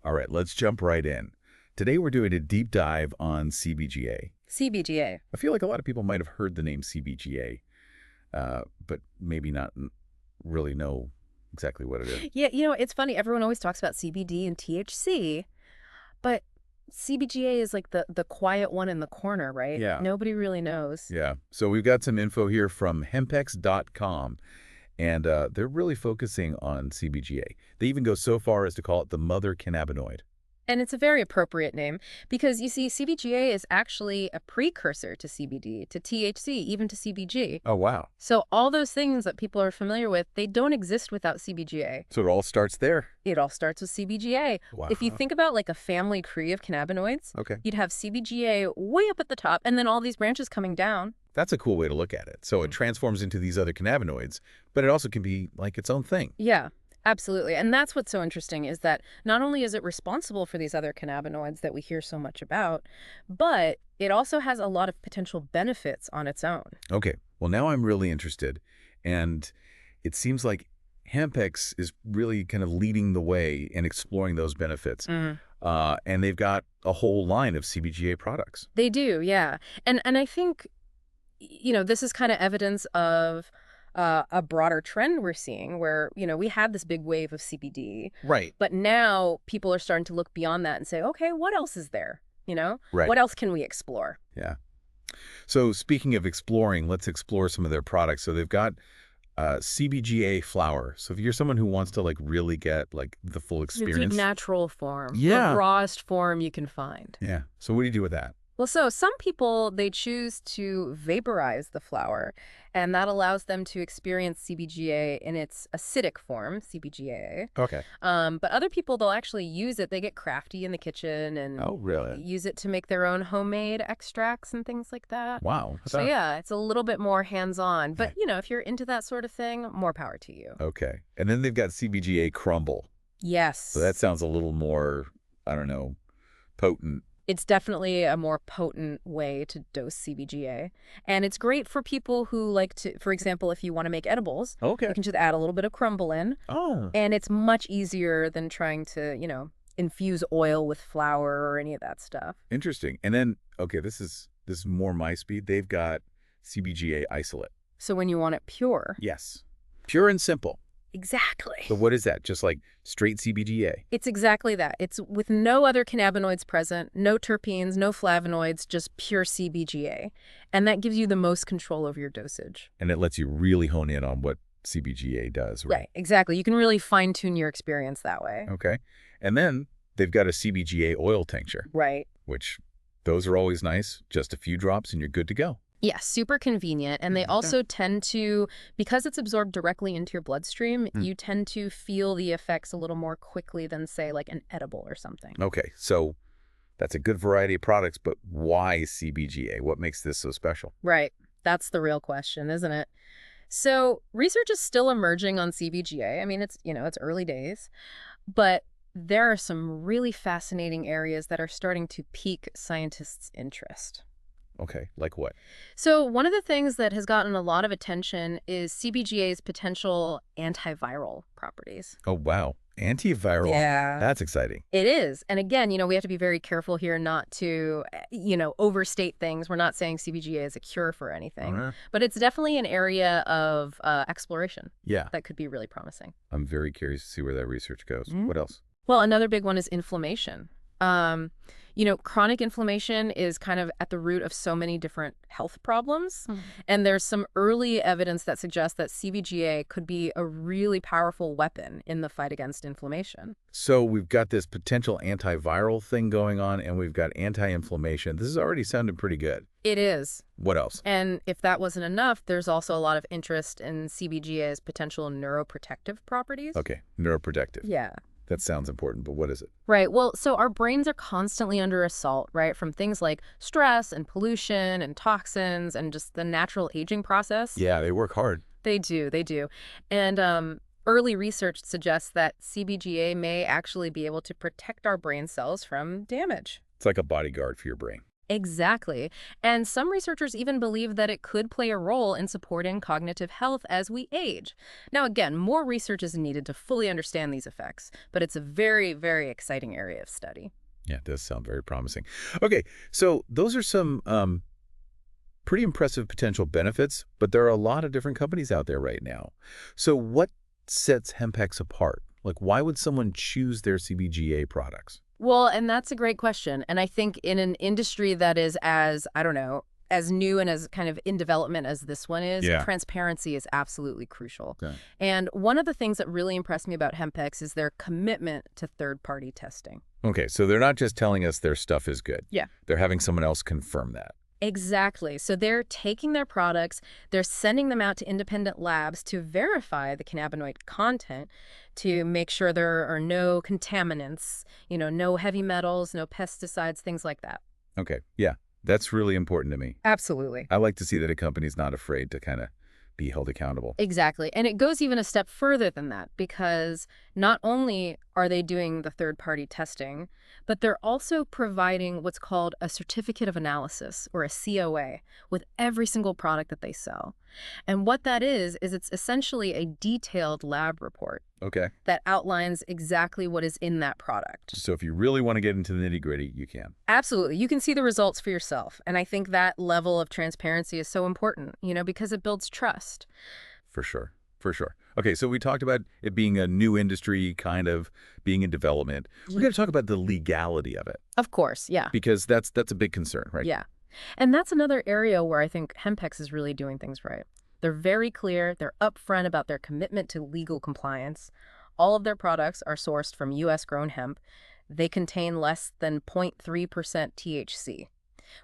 All right, let's jump right in. Today we're doing a deep dive on CBGA. CBGA. I feel like a lot of people might have heard the name CBGA, but maybe not really know exactly what it is. Yeah, it's funny. Everyone always talks about CBD and THC, but CBGA is like the quiet one in the corner, right? Yeah. Nobody really knows. Yeah. So we've got some info here from Hempex.com, and they're really focusing on CBGA. They even go so far as to call it the mother cannabinoid. And it's a very appropriate name because, you see, CBGA is actually a precursor to CBD, to THC, even to CBG. Oh, wow. So all those things that people are familiar with, they don't exist without CBGA. So it all starts there. It all starts with CBGA. Wow. If you think about like a family tree of cannabinoids, Okay. you'd have CBGA way up at the top and then all these branches coming down. That's a cool way to look at it. So it transforms into these other cannabinoids, but it also can be like its own thing. Yeah, absolutely. And that's what's so interesting is that not only is it responsible for these other cannabinoids that we hear so much about, but it also has a lot of potential benefits on its own. Okay. Well, now I'm really interested. And it seems like Hempex is really kind of leading the way in exploring those benefits. And they've got a whole line of CBGA products. They do, yeah. And I think, this is kind of evidence of a broader trend we're seeing where, we had this big wave of CBD. Right. But now people are starting to look beyond that and say, okay, what else is there? Right. What else can we explore? Yeah. So speaking of exploring, let's explore some of their products. So they've got CBGA flower. So if you're someone who wants to really get the full experience. The natural form. Yeah. The rawest form you can find. Yeah. So what do you do with that? Well, so some people, they choose to vaporize the flower, and that allows them to experience CBGA in its acidic form, CBGA. Okay. But other people, they'll actually use it. They get crafty in the kitchen and Oh, really? use it to make their own homemade extracts and things like that. Wow. So yeah, it's a little bit more hands-on. But, Okay. if you're into that sort of thing, more power to you. Okay. And then they've got CBGA Crumble. Yes. So that sounds a little more, I don't know, potent. It's definitely a more potent way to dose CBGA. And it's great for people who like to, for example, if you want to make edibles, Okay. you can just add a little bit of crumble in. Oh. And it's much easier than trying to, infuse oil with flour or any of that stuff. Interesting. And then, okay, this is more my speed. They've got CBGA isolate. So when you want it pure. Yes. Pure and simple. Exactly. But what is that? Just like straight CBGA? It's exactly that. It's with no other cannabinoids present, no terpenes, no flavonoids, just pure CBGA. And that gives you the most control over your dosage. And it lets you really hone in on what CBGA does, right? Right, exactly. You can really fine-tune your experience that way. Okay. And then they've got a CBGA oil tincture. Right. Which those are always nice. Just a few drops and you're good to go. Yeah, super convenient. And they also tend to, because it's absorbed directly into your bloodstream, you tend to feel the effects a little more quickly than, say, like an edible or something. Okay, so that's a good variety of products, but why CBGA? What makes this so special? Right. That's the real question, isn't it? So research is still emerging on CBGA. I mean, it's early days, but there are some really fascinating areas that are starting to pique scientists' interest. Okay, like what? So one of the things that has gotten a lot of attention is CBGA's potential antiviral properties. Oh, wow. Antiviral. Yeah. That's exciting. It is. And again, we have to be very careful here not to, overstate things. We're not saying CBGA is a cure for anything, but it's definitely an area of exploration. Yeah. That could be really promising. I'm very curious to see where that research goes. What else? Well, another big one is inflammation. Chronic inflammation is kind of at the root of so many different health problems. And there's some early evidence that suggests that CBGA could be a really powerful weapon in the fight against inflammation. So we've got this potential antiviral thing going on, and we've got anti-inflammation. This is already sounding pretty good. It is. What else? And if that wasn't enough, there's also a lot of interest in CBGA's potential neuroprotective properties. Okay, neuroprotective. Yeah. That sounds important, but what is it? Right. Well, so our brains are constantly under assault, right? From things like stress and pollution and toxins and just the natural aging process. Yeah, they work hard. They do. They do. And early research suggests that CBGA may actually be able to protect our brain cells from damage. It's like a bodyguard for your brain. Exactly. And some researchers even believe that it could play a role in supporting cognitive health as we age. Now, again, more research is needed to fully understand these effects, but it's a very, very exciting area of study. Yeah, it does sound very promising. Okay, so those are some pretty impressive potential benefits, but there are a lot of different companies out there right now. So what sets Hempex apart? Like, why would someone choose their CBGA products? Well, and that's a great question. And I think in an industry that is as, I don't know, as new and as kind of in development as this one is, Yeah. transparency is absolutely crucial. Okay. And one of the things that really impressed me about Hempex is their commitment to third-party testing. Okay, so they're not just telling us their stuff is good. Yeah. They're having someone else confirm that. Exactly. So they're taking their products, they're sending them out to independent labs to verify the cannabinoid content to make sure there are no contaminants, no heavy metals, no pesticides, things like that. Okay, yeah, that's really important to me. Absolutely. I like to see that a company's not afraid to kind of be held accountable. Exactly. And it goes even a step further than that because not only are they doing the third-party testing, but they're also providing what's called a certificate of analysis, or a COA, with every single product that they sell. And what that is it's essentially a detailed lab report Okay, that outlines exactly what is in that product. so if you really want to get into the nitty-gritty, you can. Absolutely. You can see the results for yourself. And I think that level of transparency is so important, because it builds trust. For sure. For sure. Okay, so we talked about it being a new industry, kind of being in development. We're going to talk about the legality of it, Of course, yeah. because that's a big concern, right? Yeah. And that's another area where I think Hempex is really doing things right. They're very clear. They're upfront about their commitment to legal compliance. All of their products are sourced from U.S.-grown hemp. They contain less than 0.3% THC,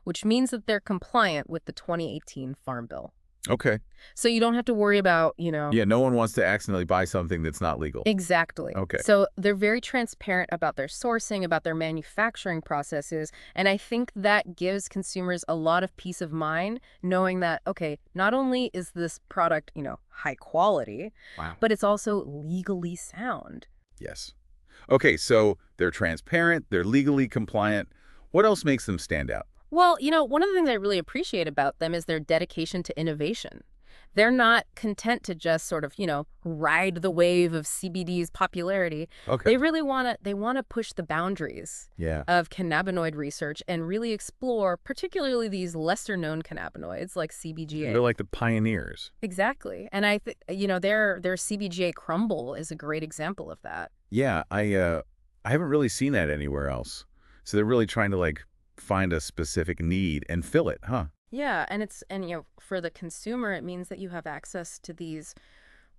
which means that they're compliant with the 2018 Farm Bill. Okay. So you don't have to worry about, Yeah, no one wants to accidentally buy something that's not legal. Exactly. Okay. So they're very transparent about their sourcing, about their manufacturing processes. And I think that gives consumers a lot of peace of mind knowing that, okay, not only is this product, high quality, Wow. but it's also legally sound. Yes. Okay, so they're transparent, they're legally compliant. What else makes them stand out? Well, one of the things I really appreciate about them is their dedication to innovation. They're not content to just sort of, ride the wave of CBD's popularity. Okay. They really want to push the boundaries Yeah. of cannabinoid research and really explore particularly these lesser-known cannabinoids like CBGA. They're like the pioneers. Exactly. And I think, their CBGA Crumble is a great example of that. Yeah, I haven't really seen that anywhere else. So they're really trying to find a specific need and fill it, huh? Yeah, and for the consumer, it means that you have access to these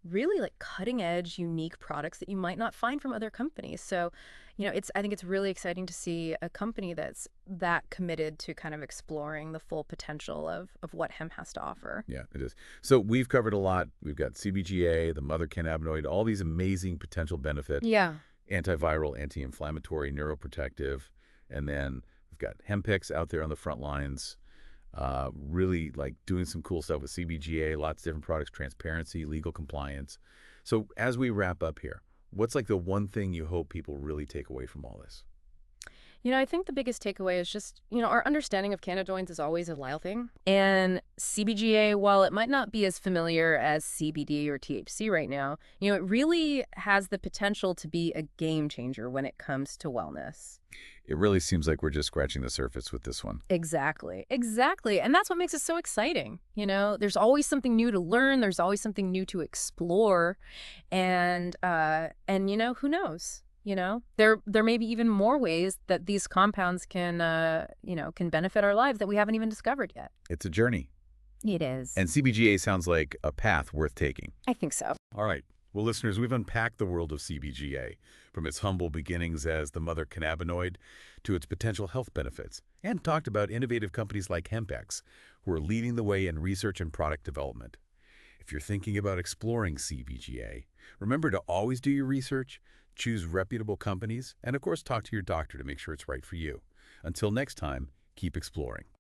really cutting edge, unique products that you might not find from other companies. So, I think it's really exciting to see a company that's that committed to kind of exploring the full potential of what hemp has to offer. Yeah, it is. So we've covered a lot. We've got CBGA, the mother cannabinoid, all these amazing potential benefits. Yeah. Antiviral, anti-inflammatory, neuroprotective, and then we've got Hempex out there on the front lines. Really doing some cool stuff with CBGA, lots of different products, transparency, legal compliance. So as we wrap up here, what's the one thing you hope people really take away from all this? I think the biggest takeaway is just, our understanding of cannabinoids is always a thing. And CBGA, while it might not be as familiar as CBD or THC right now, it really has the potential to be a game changer when it comes to wellness. It really seems like we're just scratching the surface with this one. Exactly. Exactly. And that's what makes it so exciting. There's always something new to learn. There's always something new to explore. And who knows? There may be even more ways that these compounds can benefit our lives that we haven't even discovered yet. It's a journey. It is. And CBGA sounds like a path worth taking. I think so. All right. Well, listeners, we've unpacked the world of CBGA, from its humble beginnings as the mother cannabinoid to its potential health benefits, and talked about innovative companies like Hempex, who are leading the way in research and product development. If you're thinking about exploring CBGA, remember to always do your research, choose reputable companies, and of course talk to your doctor to make sure it's right for you. Until next time, keep exploring.